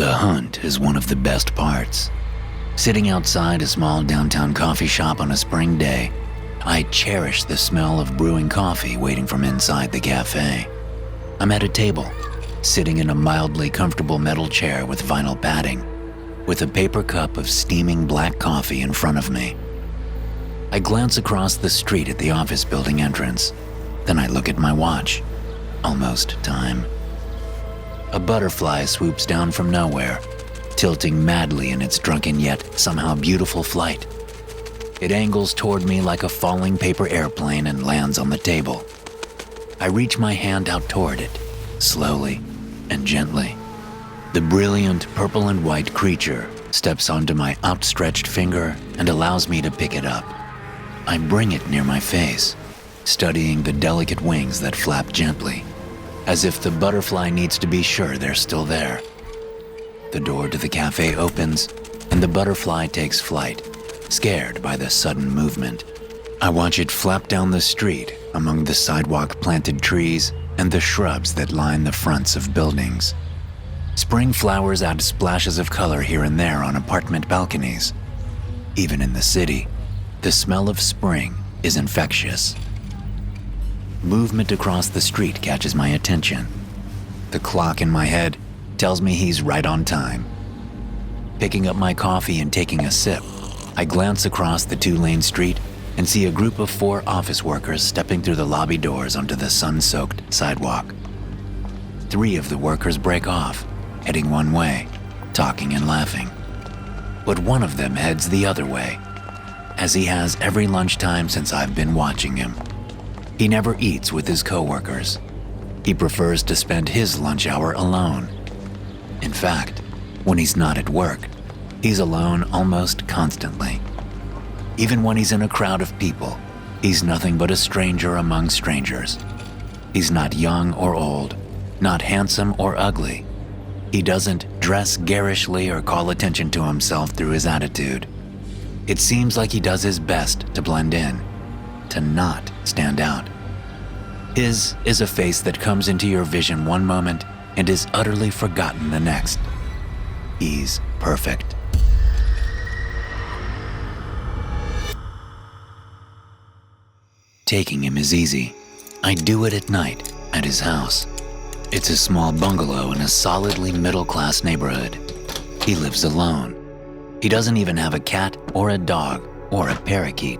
The hunt is one of the best parts. Sitting outside a small downtown coffee shop on a spring day, I cherish the smell of brewing coffee waiting from inside the cafe. I'm at a table, sitting in a mildly comfortable metal chair with vinyl padding, with a paper cup of steaming black coffee in front of me. I glance across the street at the office building entrance. Then I look at my watch. Almost time. A butterfly swoops down from nowhere, tilting madly in its drunken yet somehow beautiful flight. It angles toward me like a falling paper airplane and lands on the table. I reach my hand out toward it, slowly and gently. The brilliant purple and white creature steps onto my outstretched finger and allows me to pick it up. I bring it near my face, studying the delicate wings that flap gently, as if the butterfly needs to be sure they're still there. The door to the cafe opens, and the butterfly takes flight, scared by the sudden movement. I watch it flap down the street among the sidewalk-planted trees and the shrubs that line the fronts of buildings. Spring flowers add splashes of color here and there on apartment balconies. Even in the city, the smell of spring is infectious. Movement across the street catches my attention. The clock in my head tells me he's right on time. Picking up my coffee and taking a sip, I glance across the two-lane street and see a group of 4 office workers stepping through the lobby doors onto the sun-soaked sidewalk. 3 of the workers break off, heading one way, talking and laughing. But one of them heads the other way, as he has every lunchtime since I've been watching him. He never eats with his coworkers. He prefers to spend his lunch hour alone. In fact, when he's not at work, he's alone almost constantly. Even when he's in a crowd of people, he's nothing but a stranger among strangers. He's not young or old, not handsome or ugly. He doesn't dress garishly or call attention to himself through his attitude. It seems like he does his best to blend in, to not stand out. His is a face that comes into your vision one moment and is utterly forgotten the next. He's perfect. Taking him is easy. I do it at night at his house. It's a small bungalow in a solidly middle-class neighborhood. He lives alone. He doesn't even have a cat or a dog or a parakeet.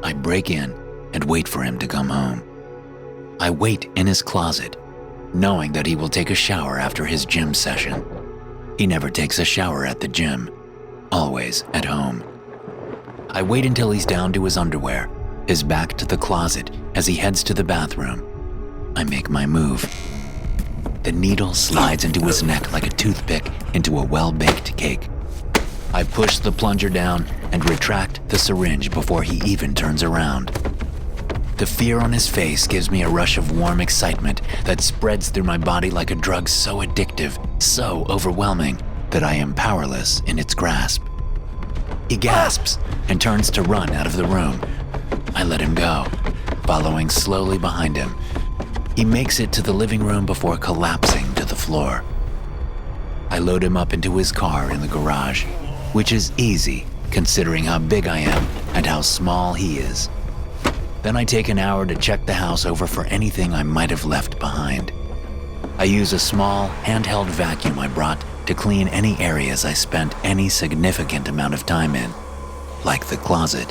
I break in and wait for him to come home. I wait in his closet, knowing that he will take a shower after his gym session. He never takes a shower at the gym, always at home. I wait until he's down to his underwear, his back to the closet as he heads to the bathroom. I make my move. The needle slides into his neck like a toothpick into a well-baked cake. I push the plunger down and retract the syringe before he even turns around. The fear on his face gives me a rush of warm excitement that spreads through my body like a drug so addictive, so overwhelming, that I am powerless in its grasp. He gasps and turns to run out of the room. I let him go, following slowly behind him. He makes it to the living room before collapsing to the floor. I load him up into his car in the garage, which is easy considering how big I am and how small he is. Then I take an hour to check the house over for anything I might have left behind. I use a small, handheld vacuum I brought to clean any areas I spent any significant amount of time in, like the closet.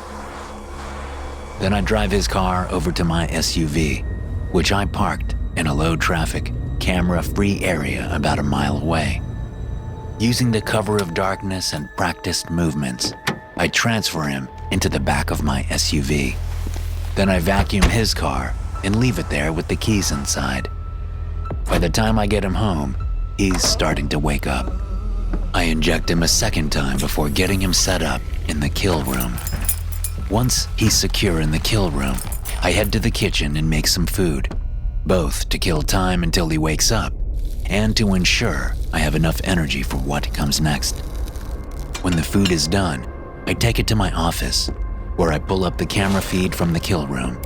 Then I drive his car over to my SUV, which I parked in a low-traffic, camera-free area about a mile away. Using the cover of darkness and practiced movements, I transfer him into the back of my SUV. Then I vacuum his car and leave it there with the keys inside. By the time I get him home, he's starting to wake up. I inject him a second time before getting him set up in the kill room. Once he's secure in the kill room, I head to the kitchen and make some food, both to kill time until he wakes up and to ensure I have enough energy for what comes next. When the food is done, I take it to my office, where I pull up the camera feed from the kill room.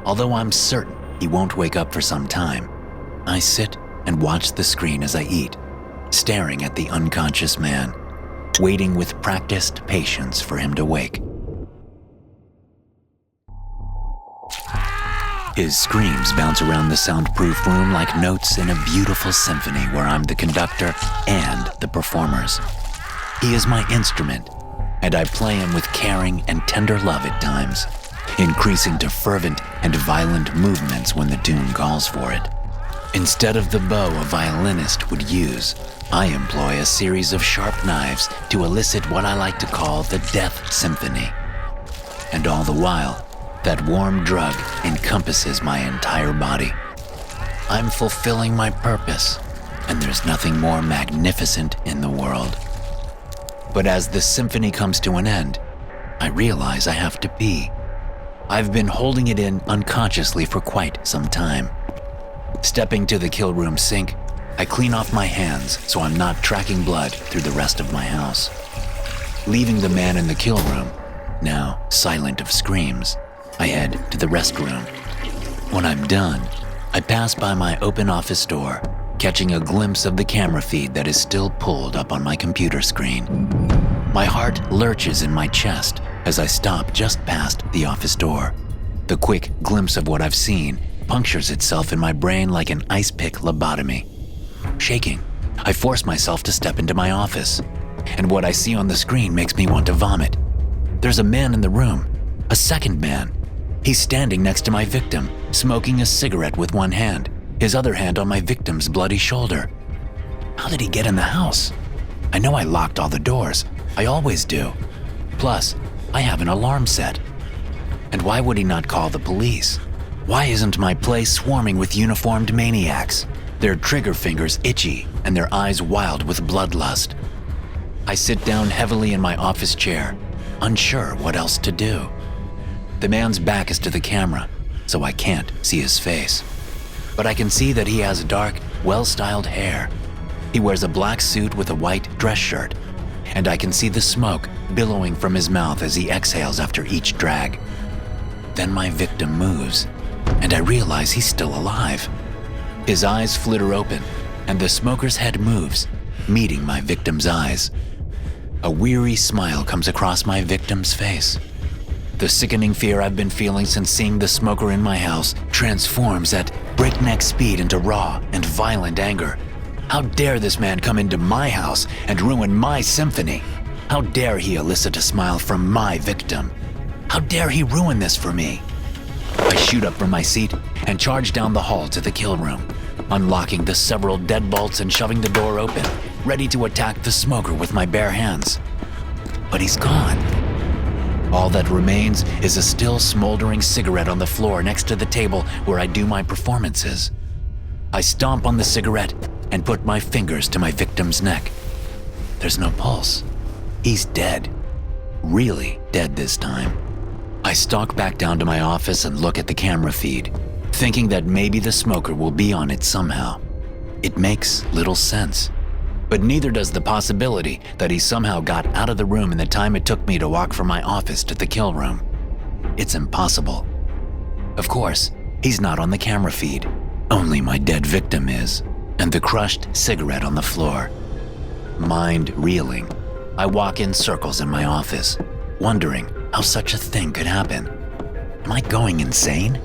Although I'm certain he won't wake up for some time, I sit and watch the screen as I eat, staring at the unconscious man, waiting with practiced patience for him to wake. His screams bounce around the soundproof room like notes in a beautiful symphony where I'm the conductor and the performers. He is my instrument, and I play him with caring and tender love at times, increasing to fervent and violent movements when the tune calls for it. Instead of the bow a violinist would use, I employ a series of sharp knives to elicit what I like to call the Death Symphony. And all the while, that warm drug encompasses my entire body. I'm fulfilling my purpose, and there's nothing more magnificent in the world. But as the symphony comes to an end, I realize I have to pee. I've been holding it in unconsciously for quite some time. Stepping to the kill room sink, I clean off my hands so I'm not tracking blood through the rest of my house. Leaving the man in the kill room, now silent of screams, I head to the restroom. When I'm done, I pass by my open office door, catching a glimpse of the camera feed that is still pulled up on my computer screen. My heart lurches in my chest as I stop just past the office door. The quick glimpse of what I've seen punctures itself in my brain like an ice pick lobotomy. Shaking, I force myself to step into my office, and what I see on the screen makes me want to vomit. There's a man in the room, a second man. He's standing next to my victim, smoking a cigarette with one hand, his other hand on my victim's bloody shoulder. How did he get in the house? I know I locked all the doors. I always do. Plus, I have an alarm set. And why would he not call the police? Why isn't my place swarming with uniformed maniacs, their trigger fingers itchy and their eyes wild with bloodlust? I sit down heavily in my office chair, unsure what else to do. The man's back is to the camera, so I can't see his face. But I can see that he has dark, well-styled hair. He wears a black suit with a white dress shirt, and I can see the smoke billowing from his mouth as he exhales after each drag. Then my victim moves, and I realize he's still alive. His eyes flitter open, and the smoker's head moves, meeting my victim's eyes. A weary smile comes across my victim's face. The sickening fear I've been feeling since seeing the smoker in my house transforms at breakneck speed into raw and violent anger. How dare this man come into my house and ruin my symphony? How dare he elicit a smile from my victim? How dare he ruin this for me? I shoot up from my seat and charge down the hall to the kill room, unlocking the several deadbolts and shoving the door open, ready to attack the smoker with my bare hands. But he's gone. All that remains is a still smoldering cigarette on the floor next to the table where I do my performances. I stomp on the cigarette and put my fingers to my victim's neck. There's no pulse. He's dead. Really dead this time. I stalk back down to my office and look at the camera feed, thinking that maybe the smoker will be on it somehow. It makes little sense. But neither does the possibility that he somehow got out of the room in the time it took me to walk from my office to the kill room. It's impossible. Of course, he's not on the camera feed. Only my dead victim is, and the crushed cigarette on the floor. Mind reeling, I walk in circles in my office, wondering how such a thing could happen. Am I going insane?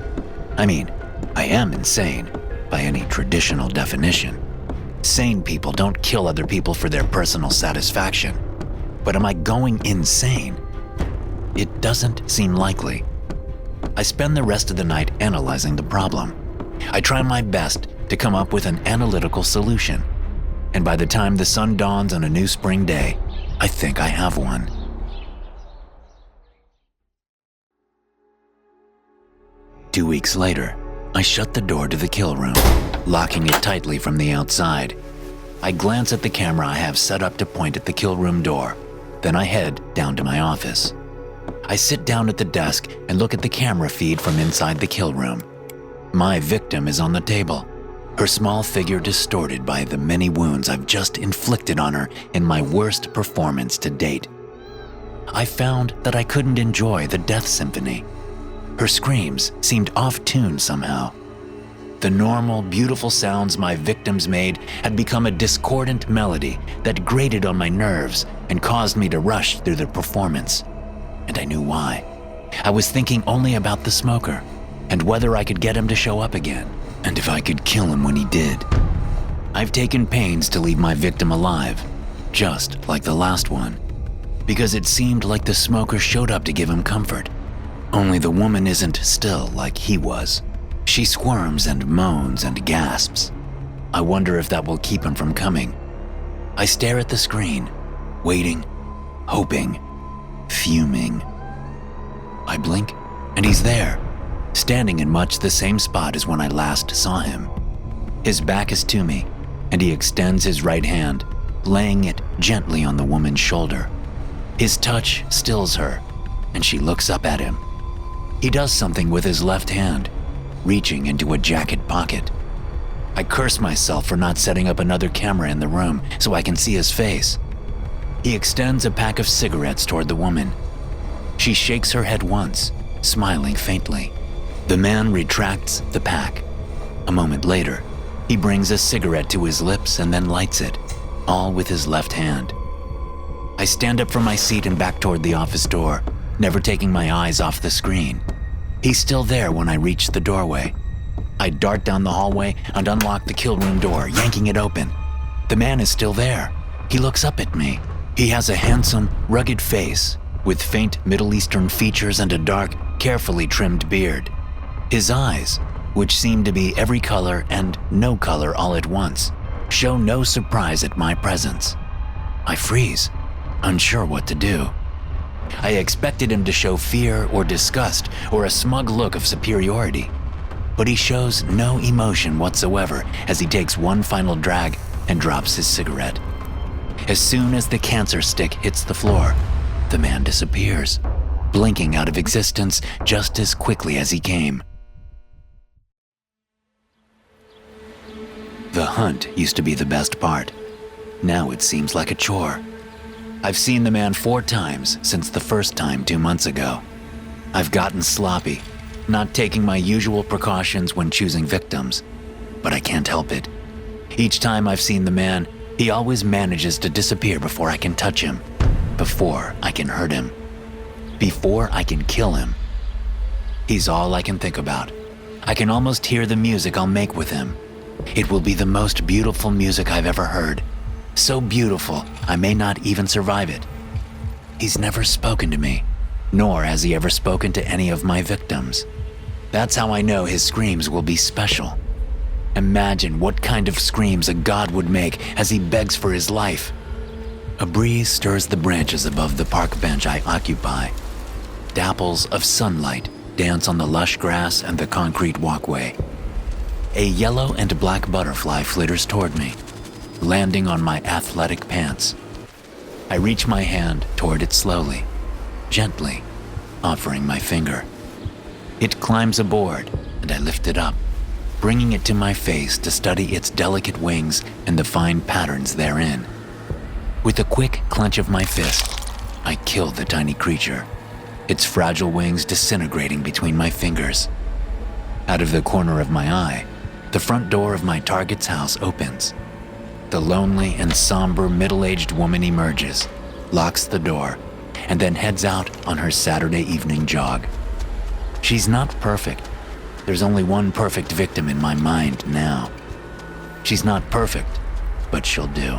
I mean, I am insane by any traditional definition. Sane people don't kill other people for their personal satisfaction. But am I going insane? It doesn't seem likely. I spend the rest of the night analyzing the problem. I try my best to come up with an analytical solution. And by the time the sun dawns on a new spring day, I think I have one. Two weeks later, I shut the door to the kill room, locking it tightly from the outside. I glance at the camera I have set up to point at the kill room door. Then I head down to my office. I sit down at the desk and look at the camera feed from inside the kill room. My victim is on the table, her small figure distorted by the many wounds I've just inflicted on her in my worst performance to date. I found that I couldn't enjoy the Death Symphony. Her screams seemed off-tune somehow. The normal, beautiful sounds my victims made had become a discordant melody that grated on my nerves and caused me to rush through the performance. And I knew why. I was thinking only about the smoker and whether I could get him to show up again, and if I could kill him when he did. I've taken pains to leave my victim alive, just like the last one, because it seemed like the smoker showed up to give him comfort. Only the woman isn't still like he was. She squirms and moans and gasps. I wonder if that will keep him from coming. I stare at the screen, waiting, hoping, fuming. I blink, and he's there, standing in much the same spot as when I last saw him. His back is to me, and he extends his right hand, laying it gently on the woman's shoulder. His touch stills her, and she looks up at him. He does something with his left hand, reaching into a jacket pocket. I curse myself for not setting up another camera in the room so I can see his face. He extends a pack of cigarettes toward the woman. She shakes her head once, smiling faintly. The man retracts the pack. A moment later, he brings a cigarette to his lips and then lights it, all with his left hand. I stand up from my seat and back toward the office door, never taking my eyes off the screen. He's still there when I reach the doorway. I dart down the hallway and unlock the kill room door, yanking it open. The man is still there. He looks up at me. He has a handsome, rugged face with faint Middle Eastern features and a dark, carefully trimmed beard. His eyes, which seem to be every color and no color all at once, show no surprise at my presence. I freeze, unsure what to do. I expected him to show fear or disgust or a smug look of superiority, but he shows no emotion whatsoever as he takes one final drag and drops his cigarette. As soon as the cancer stick hits the floor, the man disappears, blinking out of existence just as quickly as he came. The hunt used to be the best part. Now it seems like a chore. I've seen the man 4 times since the first time 2 months ago. I've gotten sloppy, not taking my usual precautions when choosing victims, but I can't help it. Each time I've seen the man, he always manages to disappear before I can touch him, before I can hurt him, before I can kill him. He's all I can think about. I can almost hear the music I'll make with him. It will be the most beautiful music I've ever heard. So beautiful, I may not even survive it. He's never spoken to me, nor has he ever spoken to any of my victims. That's how I know his screams will be special. Imagine what kind of screams a god would make as he begs for his life. A breeze stirs the branches above the park bench I occupy. Dapples of sunlight dance on the lush grass and the concrete walkway. A yellow and black butterfly flitters toward me, landing on my athletic pants. I reach my hand toward it slowly, gently, offering my finger. It climbs aboard, and I lift it up, bringing it to my face to study its delicate wings and the fine patterns therein. With a quick clench of my fist, I kill the tiny creature, its fragile wings disintegrating between my fingers. Out of the corner of my eye, the front door of my target's house opens. The lonely and somber middle-aged woman emerges, locks the door, and then heads out on her Saturday evening jog. She's not perfect. There's only one perfect victim in my mind now. She's not perfect, but she'll do.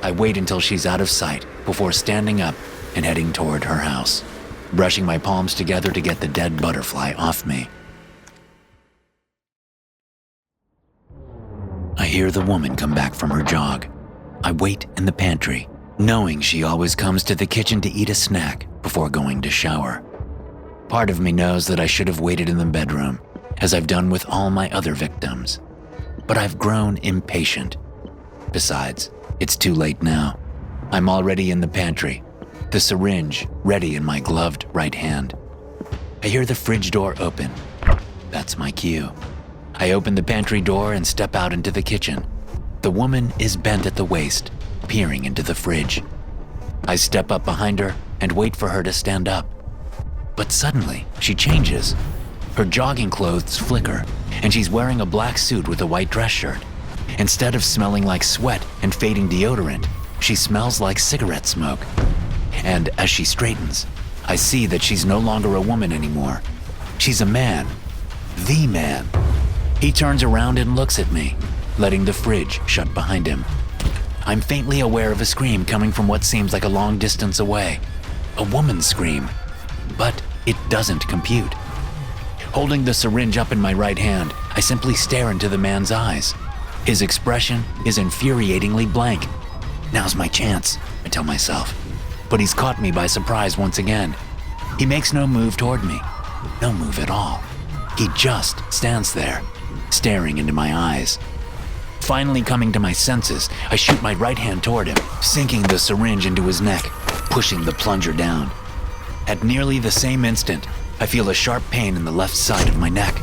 I wait until she's out of sight before standing up and heading toward her house, brushing my palms together to get the dead butterfly off me. I hear the woman come back from her jog. I wait in the pantry, knowing she always comes to the kitchen to eat a snack before going to shower. Part of me knows that I should have waited in the bedroom, as I've done with all my other victims. But I've grown impatient. Besides, it's too late now. I'm already in the pantry, the syringe ready in my gloved right hand. I hear the fridge door open. That's my cue. I open the pantry door and step out into the kitchen. The woman is bent at the waist, peering into the fridge. I step up behind her and wait for her to stand up. But suddenly, she changes. Her jogging clothes flicker, and she's wearing a black suit with a white dress shirt. Instead of smelling like sweat and fading deodorant, she smells like cigarette smoke. And as she straightens, I see that she's no longer a woman anymore. She's a man. The man. He turns around and looks at me, letting the fridge shut behind him. I'm faintly aware of a scream coming from what seems like a long distance away. A woman's scream. But it doesn't compute. Holding the syringe up in my right hand, I simply stare into the man's eyes. His expression is infuriatingly blank. Now's my chance, I tell myself. But he's caught me by surprise once again. He makes no move toward me. No move at all. He just stands there, staring into my eyes. Finally coming to my senses, I shoot my right hand toward him, sinking the syringe into his neck, pushing the plunger down. At nearly the same instant, I feel a sharp pain in the left side of my neck.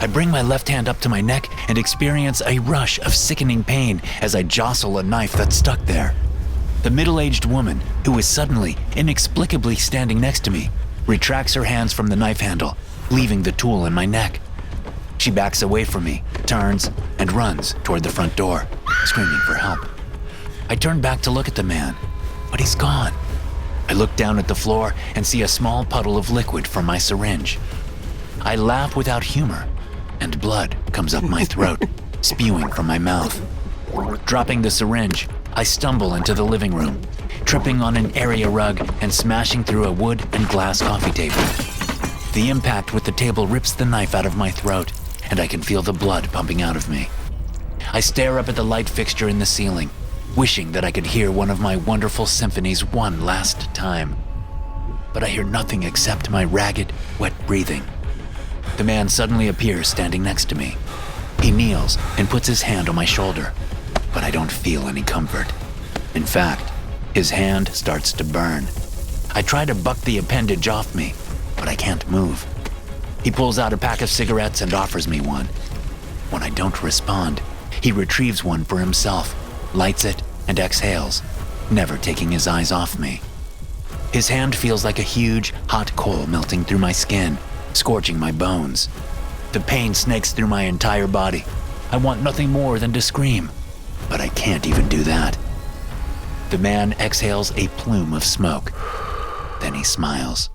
I bring my left hand up to my neck and experience a rush of sickening pain as I jostle a knife that's stuck there. The middle-aged woman, who is suddenly, inexplicably standing next to me, retracts her hands from the knife handle, leaving the tool in my neck. She backs away from me, turns, and runs toward the front door, screaming for help. I turn back to look at the man, but he's gone. I look down at the floor and see a small puddle of liquid from my syringe. I laugh without humor, and blood comes up my throat, spewing from my mouth. Dropping the syringe, I stumble into the living room, tripping on an area rug and smashing through a wood and glass coffee table. The impact with the table rips the knife out of my throat, and I can feel the blood pumping out of me. I stare up at the light fixture in the ceiling, wishing that I could hear one of my wonderful symphonies one last time. But I hear nothing except my ragged, wet breathing. The man suddenly appears standing next to me. He kneels and puts his hand on my shoulder, but I don't feel any comfort. In fact, his hand starts to burn. I try to buck the appendage off me, but I can't move. He pulls out a pack of cigarettes and offers me one. When I don't respond, he retrieves one for himself, lights it, and exhales, never taking his eyes off me. His hand feels like a huge, hot coal melting through my skin, scorching my bones. The pain snakes through my entire body. I want nothing more than to scream, but I can't even do that. The man exhales a plume of smoke. Then he smiles.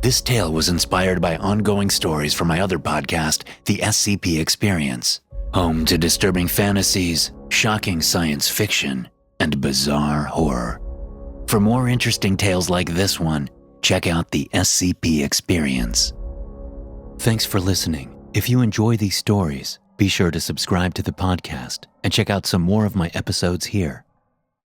This tale was inspired by ongoing stories from my other podcast, The SCP Experience, home to disturbing fantasies, shocking science fiction, and bizarre horror. For more interesting tales like this one, check out The SCP Experience. Thanks for listening. If you enjoy these stories, be sure to subscribe to the podcast and check out some more of my episodes here.